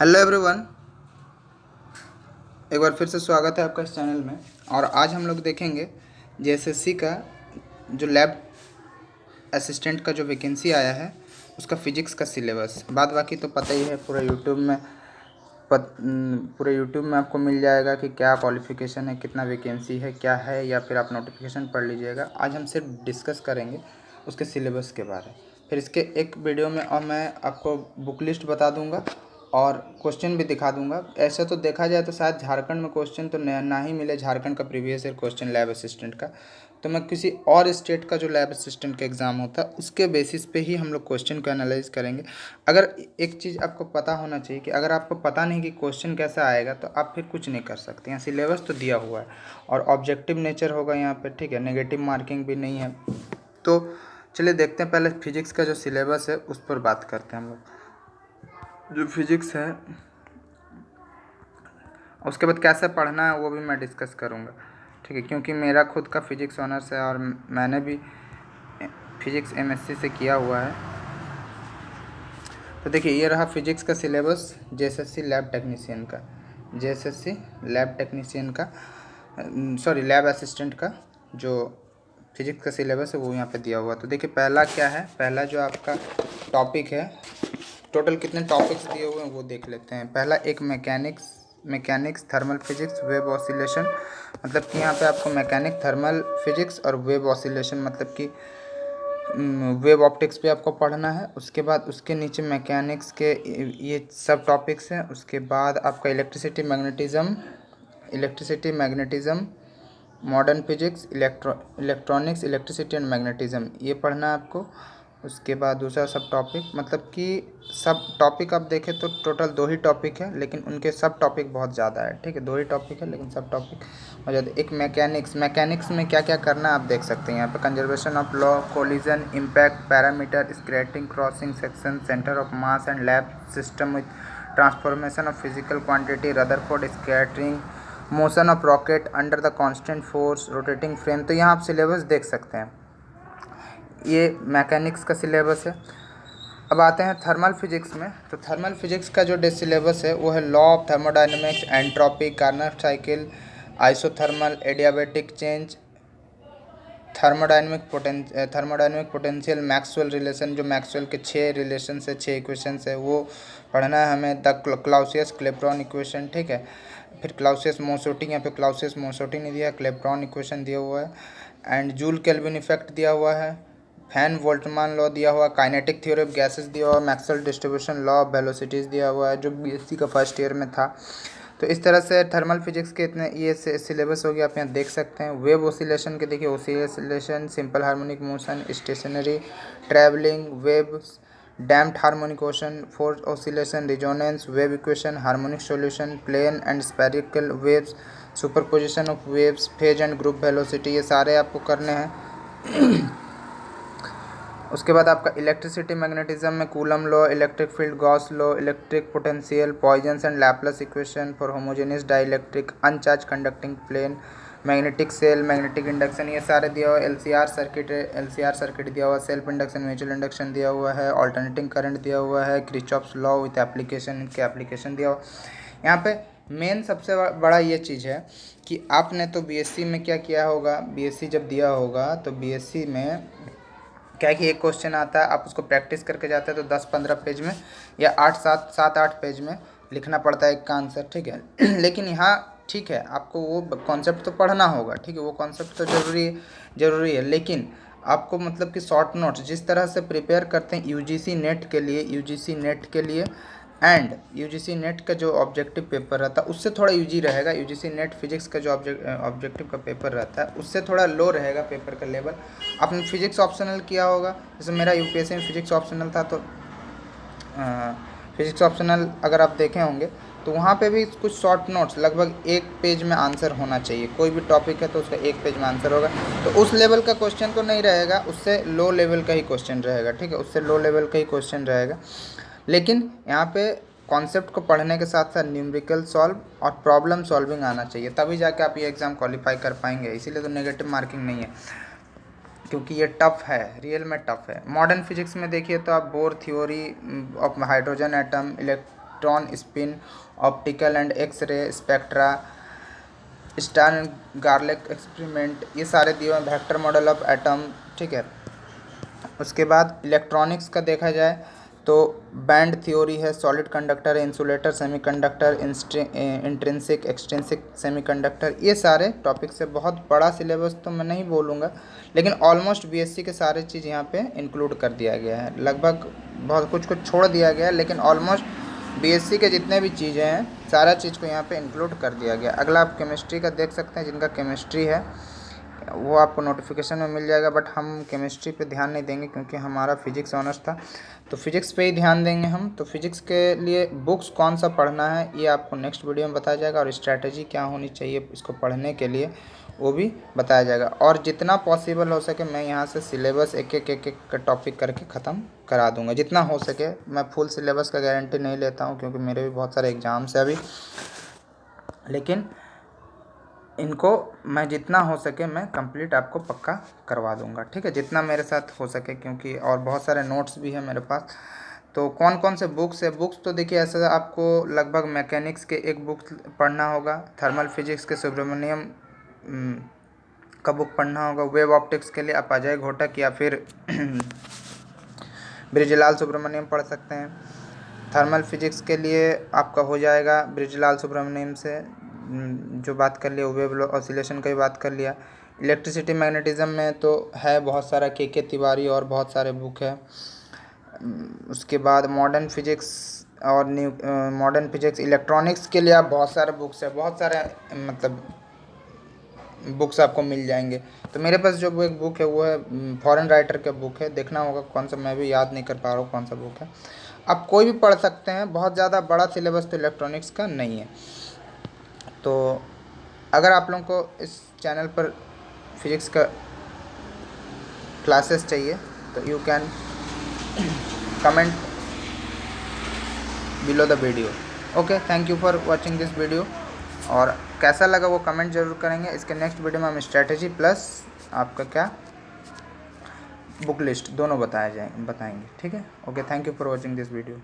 Hello everyone, एक बार फिर से स्वागत है आपका इस चैनल में। और आज हम लोग देखेंगे जेएसएससी का जो लैब असिस्टेंट का जो वैकेंसी आया है उसका फिजिक्स का सिलेबस। बाद बाकी तो पता ही है, पूरे यूट्यूब में आपको मिल जाएगा कि क्या क्वालिफ़िकेशन है, कितना वैकेंसी है, क्या है, या फिर आप नोटिफिकेशन पढ़ लीजिएगा। आज हम सिर्फ डिस्कस करेंगे उसके सिलेबस के बारे में। फिर इसके एक वीडियो में और मैं आपको बुक लिस्ट बता दूंगा और क्वेश्चन भी दिखा दूंगा। ऐसा तो देखा जाए तो शायद झारखंड में क्वेश्चन तो ना ही मिले, झारखंड का previous year question lab assistant का। तो मैं किसी और स्टेट का जो लैब असिस्टेंट का एग्ज़ाम होता है उसके बेसिस पे ही हम लोग क्वेश्चन को एनालाइज करेंगे। अगर एक चीज़ आपको पता होना चाहिए कि अगर आपको पता नहीं कि क्वेश्चन कैसा आएगा तो आप फिर कुछ नहीं कर सकते। यहाँ सिलेबस तो दिया हुआ है और ऑब्जेक्टिव नेचर होगा यहाँ पे, ठीक है, नेगेटिव मार्किंग भी नहीं है। तो चलिए देखते हैं, पहले फिजिक्स का जो सिलेबस है उस पर बात करते हैं हम लोग। जो फिजिक्स है उसके बाद कैसे पढ़ना है वो भी मैं डिस्कस करूँगा, ठीक है, क्योंकि मेरा खुद का फिजिक्स ऑनर्स है और मैंने भी फिजिक्स एमएससी से किया हुआ है। तो देखिए, ये रहा फिजिक्स का सिलेबस जेएसएससी लैब टेक्नीशियन का, जेएसएससी लैब टेक्नीशियन का, सॉरी लैब असिस्टेंट का जो फिजिक्स का सिलेबस है वो यहाँ पे दिया हुआ। तो देखिए पहला क्या है, पहला जो आपका टॉपिक है, टोटल कितने टॉपिक्स दिए हुए हैं वो देख लेते हैं। पहला एक mechanics thermal physics wave oscillation, मतलब कि यहाँ पे आपको मैकेनिक थर्मल फिजिक्स और वेव ऑसिलेशन मतलब कि वेव ऑप्टिक्स पे आपको पढ़ना है। उसके बाद उसके नीचे मैकेनिक्स के ये सब टॉपिक्स हैं। उसके बाद आपका electricity magnetism modern physics electronics electricity and magnetism, ये पढ़ना है आपको। उसके बाद दूसरा सब टॉपिक, मतलब कि सब टॉपिक आप देखें तो टोटल 2 ही टॉपिक है लेकिन उनके सब टॉपिक बहुत ज़्यादा है, ठीक है, 2 ही टॉपिक है लेकिन सब टॉपिक बहुत ज़्यादा। एक मैकेनिक्स में क्या क्या करना है आप देख सकते हैं यहाँ पे, conservation of law, collision, impact, parameter, scattering, crossing section, centre of mass and lab system with transformation of physical quantity, Rutherford scattering, motion of rocket under the constant force, rotating frame. तो यहाँ आप syllabus देख सकते हैं, ये mechanics का syllabus है। अब आते हैं थर्मल फिजिक्स में। तो थर्मल फिजिक्स का जो सिलेबस है वो है law of thermodynamics, entropy, Carnot cycle, isothermal, adiabatic change, thermodynamic potential, Maxwell relation, जो मैक्सवेल के 6 रिलेशन है, 6 इक्वेशंस है वो पढ़ना है हमें। द क्लाउसियस क्लेप्टॉन इक्वेशन, ठीक है, फिर क्लाउसियस मोसोटी, यहाँ पे क्लाउसियस मोसोटी नहीं दिया, क्लेप्टॉन इक्वेशन दिया हुआ है, एंड जूल केल्विन इफेक्ट दिया हुआ है, फैन वोल्टमान लॉ दिया हुआ, काइनेटिक थ्योरी ऑफ गैसेस दिया हुआ, Maxwell distribution law of velocities दिया हुआ है जो बीएससी का फर्स्ट ईयर में था। तो इस तरह से थर्मल फिजिक्स के इतने ये सिलेबस हो गया, आप यहाँ देख सकते हैं। वेव ओसिलेशन के देखिए, oscillation, simple harmonic motion, stationary, travelling waves, damped harmonic motion, force oscillation, resonance, wave equation, harmonic solution, plane and spherical waves, superposition of waves, phase and group velocity, ये सारे आपको करने हैं। उसके बाद आपका इलेक्ट्रिसिटी मैग्नेटिज्म में Coulomb law, electric field Gauss law, electric potential, Poisson's and Laplace equation for homogeneous dielectric uncharge conducting plane, magnetic cell, magnetic induction, ये सारे दिया हुआ है। एलसीआर सर्किट दिया हुआ है, सेल्फ इंडक्शन, म्यूचुअल इंडक्शन दिया हुआ है, ऑल्टरनेटिंग करंट दिया हुआ है, किरचॉफ्स लॉ विथ एप्लीकेशन, इनके एप्लीकेशन दिया हुआ। यहाँ पे मेन सबसे बड़ा ये चीज़ है कि आपने तो बीएससी में क्या किया होगा, बीएससी जब दिया होगा तो बीएससी में क्या है कि एक क्वेश्चन आता है, आप उसको प्रैक्टिस करके जाते हैं तो 10-15 पेज में या 8-7 पेज में लिखना पड़ता है एक का आंसर, ठीक है। लेकिन यहाँ ठीक है, आपको वो कॉन्सेप्ट तो पढ़ना होगा, ठीक है, वो कॉन्सेप्ट तो ज़रूरी है, लेकिन आपको मतलब कि शॉर्ट नोट्स जिस तरह से प्रिपेयर करते हैं यूजीसी नेट के लिए एंड यूजीसी नेट का जो ऑब्जेक्टिव पेपर रहता है उससे थोड़ा यूजी रहेगा। यूजीसी नेट फिजिक्स का जो ऑब्जेक्टिव का पेपर रहता है उससे थोड़ा लो रहेगा पेपर का लेवल। आपने फिजिक्स ऑप्शनल किया होगा, जैसे मेरा यूपीएससी में फिजिक्स ऑप्शनल था, तो फिजिक्स ऑप्शनल अगर आप देखे होंगे तो वहाँ पे भी कुछ शॉर्ट नोट्स लगभग 1 पेज में आंसर होना चाहिए। कोई भी टॉपिक है तो उसका 1 पेज में आंसर होगा, तो उस लेवल का क्वेश्चन तो नहीं रहेगा, उससे लो लेवल का ही क्वेश्चन रहेगा, ठीक है, उससे लो लेवल का ही क्वेश्चन रहेगा। लेकिन यहाँ पे कॉन्सेप्ट को पढ़ने के साथ साथ न्यूमेरिकल सॉल्व और प्रॉब्लम सॉल्विंग आना चाहिए, तभी जाके आप ये एग्ज़ाम क्वालिफाई कर पाएंगे। इसीलिए तो नेगेटिव मार्किंग नहीं है, क्योंकि ये टफ़ है, रियल में टफ़ है। मॉडर्न फिजिक्स में देखिए तो आप bore theory of hydrogen atom, electron spin, optical and X ray spectra, star and garlic experiment, ये सारे दिए हुए वेक्टर मॉडल ऑफ एटम, ठीक है। उसके बाद इलेक्ट्रॉनिक्स का देखा जाए तो बैंड थ्योरी है, सॉलिड कंडक्टर है, insulator, semiconductor, intrinsic extrinsic semiconductor, ये सारे टॉपिक्स है। बहुत बड़ा सिलेबस तो मैं नहीं बोलूँगा, लेकिन ऑलमोस्ट बीएससी के सारे चीज़ यहाँ पे इंक्लूड कर दिया गया है। लगभग बहुत कुछ कुछ छोड़ दिया गया है, लेकिन ऑलमोस्ट बीएससी के जितने भी चीज़ें हैं सारा चीज़ को यहाँ पे इंक्लूड कर दिया गया। अगला आप केमिस्ट्री का देख सकते हैं, जिनका केमिस्ट्री है वो आपको नोटिफिकेशन में मिल जाएगा, बट हम केमिस्ट्री पे ध्यान नहीं देंगे क्योंकि हमारा फिजिक्स ऑनर्स था, तो फिजिक्स पे ही ध्यान देंगे हम। तो फिजिक्स के लिए बुक्स कौन सा पढ़ना है ये आपको नेक्स्ट वीडियो में बताया जाएगा, और स्ट्रैटेजी क्या होनी चाहिए इसको पढ़ने के लिए वो भी बताया जाएगा। और जितना पॉसिबल हो सके मैं यहाँ से सिलेबस एक एक टॉपिक करके ख़त्म करा दूँगा, जितना हो सके। मैं फुल सिलेबस का गारंटी नहीं लेता हूँ क्योंकि मेरे भी बहुत सारे एग्ज़ाम्स हैं अभी, लेकिन इनको मैं जितना हो सके मैं कंप्लीट आपको पक्का करवा दूंगा, ठीक है, जितना मेरे साथ हो सके, क्योंकि और बहुत सारे नोट्स भी है मेरे पास। तो कौन कौन से बुक्स है, बुक्स तो देखिए ऐसा आपको लगभग मैकेनिक्स के एक बुक पढ़ना होगा, थर्मल फिजिक्स के सुब्रमण्यम का बुक पढ़ना होगा, वेव ऑप्टिक्स के लिए आप अजय घोटक या फिर ब्रिजलाल सुब्रमण्यम पढ़ सकते हैं। थर्मल फिजिक्स के लिए आपका हो जाएगा ब्रिजलाल सुब्रमण्यम से, जो बात कर लिया, वेव ऑसिलेशन का भी बात कर लिया। इलेक्ट्रिसिटी मैग्नेटिज्म में तो है बहुत सारा के तिवारी और बहुत सारे बुक है। उसके बाद मॉडर्न फिजिक्स और मॉडर्न फिजिक्स, इलेक्ट्रॉनिक्स के लिए आप बहुत सारे बुक्स है, बहुत सारे मतलब बुक्स आपको मिल जाएंगे। तो मेरे पास जो एक बुक है वो है फॉरेन राइटर का बुक है, देखना होगा कौन सा, मैं भी याद नहीं कर पा रहा हूँ कौन सा बुक है। आप कोई भी पढ़ सकते हैं, बहुत ज़्यादा बड़ा सिलेबस तो इलेक्ट्रॉनिक्स का नहीं है। तो अगर आप लोगों को इस चैनल पर फिजिक्स का क्लासेस चाहिए तो you can comment below the video. Okay, thank you for watching this video. और कैसा लगा वो कमेंट जरूर करेंगे। इसके नेक्स्ट वीडियो में हम स्ट्रैटेजी प्लस आपका क्या बुक लिस्ट दोनों बताएंगे, ठीक है। Okay, thank you for watching this video.